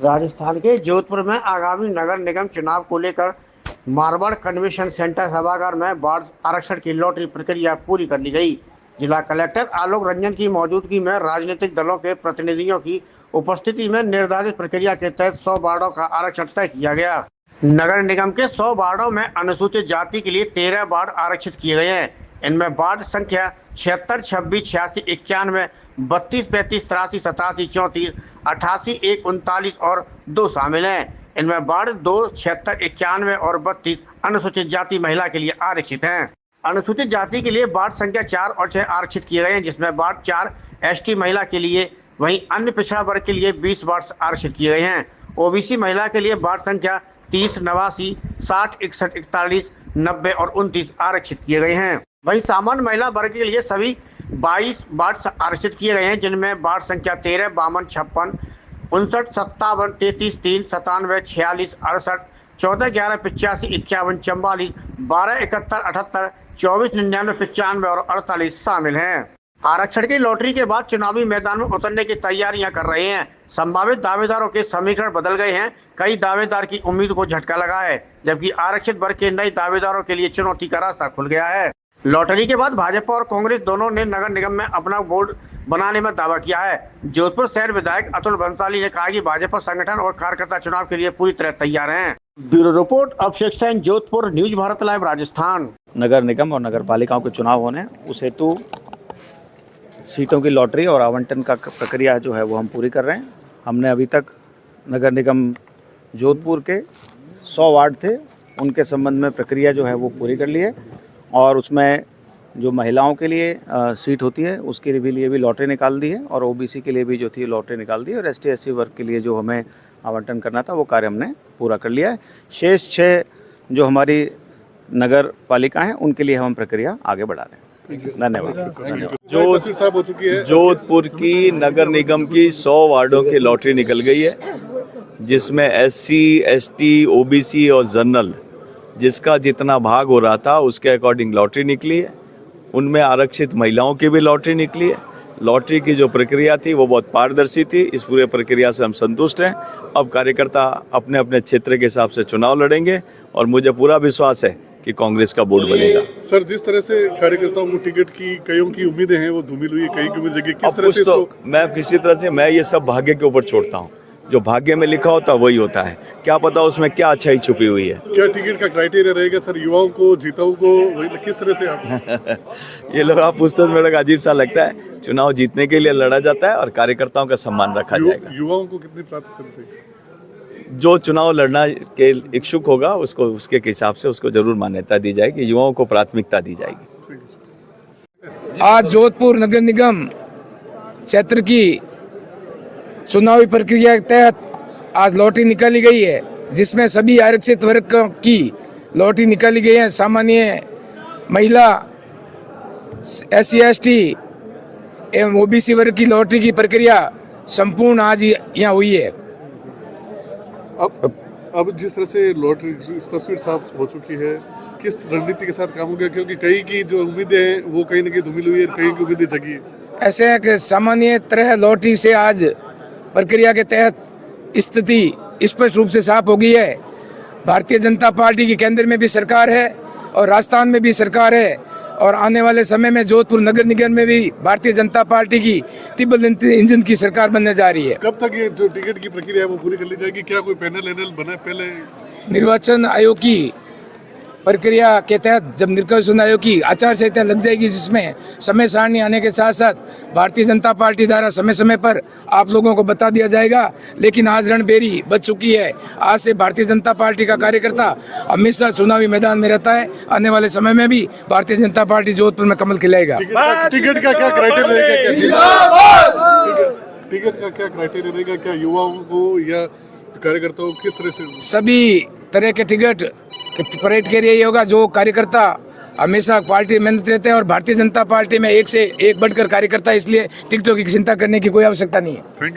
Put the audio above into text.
राजस्थान के जोधपुर में आगामी नगर निगम चुनाव को लेकर मारवाड़ कन्वेंशन सेंटर सभागार में वार्ड आरक्षण की लॉटरी प्रक्रिया पूरी कर ली गई। जिला कलेक्टर आलोक रंजन की मौजूदगी में राजनीतिक दलों के प्रतिनिधियों की उपस्थिति में निर्धारित प्रक्रिया के तहत 100 वार्डों का आरक्षण तय किया गया। नगर निगम के 100 वार्डों में अनुसूचित जाति के लिए 13 वार्ड आरक्षित किए गए हैं। इनमें वार्ड संख्या 76, 26, 86, 91, 32, 35, 83, 87, 34, 88, 1, 39 और 2 शामिल हैं। इनमें वार्ड 2, 76, 91 और 32 अनुसूचित जाति महिला के लिए आरक्षित हैं। अनुसूचित जाति के लिए वार्ड संख्या 4 और 6 आरक्षित किए गए हैं, जिसमें वार्ड 4 एसटी महिला के लिए, वहीं अन्य पिछड़ा वर्ग के लिए 20 वार्ड आरक्षित किए गए हैं। ओबीसी महिला के लिए वार्ड संख्या 30, 89, 60, 61, 41, 90 और 29 आरक्षित किए गए हैं। वहीं सामान्य महिला वर्ग के लिए सभी 22 वार्ड आरक्षित किए गए हैं, जिनमें वार्ड संख्या 13, 52, 56, 59, 57, 33, 3, 97, 46, 68, 14, 11, 85, 51, 44, 12, 71, 78, 24, 99, 95 और 48 शामिल हैं। आरक्षण की लॉटरी के बाद चुनावी मैदान में उतरने की तैयारियां कर रहे हैं। संभावित दावेदारों के समीकरण बदल गए हैं। कई दावेदार की उम्मीद को झटका लगा है, जबकि आरक्षित वर्ग के नए दावेदारों के लिए चुनौती का रास्ता खुल गया है। लॉटरी के बाद भाजपा और कांग्रेस दोनों ने नगर निगम में अपना बोर्ड बनाने में दावा किया है। जोधपुर शहर विधायक अतुल बंसाली ने कहा कि भाजपा संगठन और कार्यकर्ता चुनाव के लिए पूरी तरह तैयार हैं। ब्यूरो रिपोर्ट अभिषेक सेन, जोधपुर, न्यूज भारत लाइव, राजस्थान। नगर निगम और नगर पालिकाओं के चुनाव होने, उस हेतु सीटों की लॉटरी और आवंटन का प्रक्रिया जो है वो हम पूरी कर रहे हैं। हमने अभी तक नगर निगम जोधपुर के 100 वार्ड थे, उनके संबंध में प्रक्रिया जो है वो पूरी कर ली है, और उसमें जो महिलाओं के लिए सीट होती है उसके लिए भी लॉटरी निकाल दी है, और ओबीसी के लिए भी जो थी लॉटरी निकाल दी है, और एसटी एससी वर्ग के लिए जो हमें आवंटन करना था वो कार्य हमने पूरा कर लिया है। शेष 6 जो हमारी नगर पालिका हैं उनके लिए हम प्रक्रिया आगे बढ़ा रहे हैं। धन्यवाद। जोधपुर की नगर निगम की 100 वार्डों की लॉटरी निकल गई है, जिसमें एससी, एसटी, ओबीसी और जनरल जिसका जितना भाग हो रहा था उसके अकॉर्डिंग लॉटरी निकली है। उनमें आरक्षित महिलाओं की भी लॉटरी निकली है। लॉटरी की जो प्रक्रिया थी वो बहुत पारदर्शी थी। इस पूरे प्रक्रिया से हम संतुष्ट हैं। अब कार्यकर्ता अपने अपने क्षेत्र के हिसाब से चुनाव लड़ेंगे, और मुझे पूरा विश्वास है कि कांग्रेस का बोर्ड बनेगा। सर, जिस तरह से कार्यकर्ताओं को टिकट की कईयों की उम्मीदें हैं वो धूमिल हुई, कई की उम्मीदें, किस तरह से तो मैं किसी तरह से मैं ये सब भाग्य के ऊपर छोड़ता हूँ। जो भाग्य में लिखा होता है वही होता है। क्या पता उसमें क्या अच्छाई छुपी हुई है। क्या टिकट का क्राइटेरिया रहेगा सर? युवाओं को, जीताओं को, किस तरह से आप ये लोग आप पूछते तो मेरा अजीब सा लगता है। चुनाव जीतने के लिए लड़ा जाता है और कार्यकर्ताओं का सम्मान रखा जाएगा। युवाओं को कितनी प्राथमिकता देंगे? जो चुनाव लड़ना के इच्छुक होगा उसको उसके हिसाब से उसको जरूर मान्यता दी जाएगी। युवाओं को प्राथमिकता दी जाएगी। आज जोधपुर नगर निगम क्षेत्र की चुनावी प्रक्रिया के तहत आज लॉटरी निकाली गई है, जिसमें सभी आरक्षित वर्ग की लॉटरी निकाली गई है। सामान्य महिला, एससी एसटी एवं ओबीसी वर्ग की लॉटरी की प्रक्रिया संपूर्ण आज यहाँ हुई है। अब जिस तरह से लॉटरी तस्वीर साफ हो चुकी है, किस रणनीति के साथ काम हो गया? क्योंकि कई की जो उम्मीदें हैं वो कहीं न कहीं धूमिल हुई है, कहीं की उम्मीदें जगी है। ऐसे है कि सामान्य तरह लॉटरी से आज प्रक्रिया के तहत स्थिति स्पष्ट रूप से साफ हो गई है। भारतीय जनता पार्टी की केंद्र में भी सरकार है और राजस्थान में भी सरकार है, और आने वाले समय में जोधपुर नगर निगम में भी भारतीय जनता पार्टी की तिब्बल इंजन की सरकार बनने जा रही है। कब तक ये जो टिकट की प्रक्रिया है वो पूरी कर ली जाएगी? क्या कोई पैनल बना पहले? निर्वाचन आयोग की प्रक्रिया के तहत जब निर्वाचन आयोग की आचार संहिता लग जाएगी, जिसमें समय सारणी आने के साथ साथ भारतीय जनता पार्टी द्वारा समय समय पर आप लोगों को बता दिया जाएगा। लेकिन आज रणबेरी बच चुकी है। आज से भारतीय जनता पार्टी का कार्यकर्ता हमेशा चुनावी मैदान में रहता है। आने वाले समय में भी भारतीय जनता पार्टी जोधपुर में कमल खिलाएगा। टिकट का क्या क्राइटेरिया रहेगा? टिकट का क्या क्राइटेरिया रहेगा? क्या युवाओं को या कार्यकर्ताओं को किस तरह से? सभी तरह के टिकट परेड के लिए ये होगा। जो कार्यकर्ता हमेशा पार्टी मेहनत रहते हैं, और भारतीय जनता पार्टी में एक से एक बढ़कर कार्यकर्ता, इसलिए टिकटों की चिंता करने की कोई आवश्यकता नहीं है।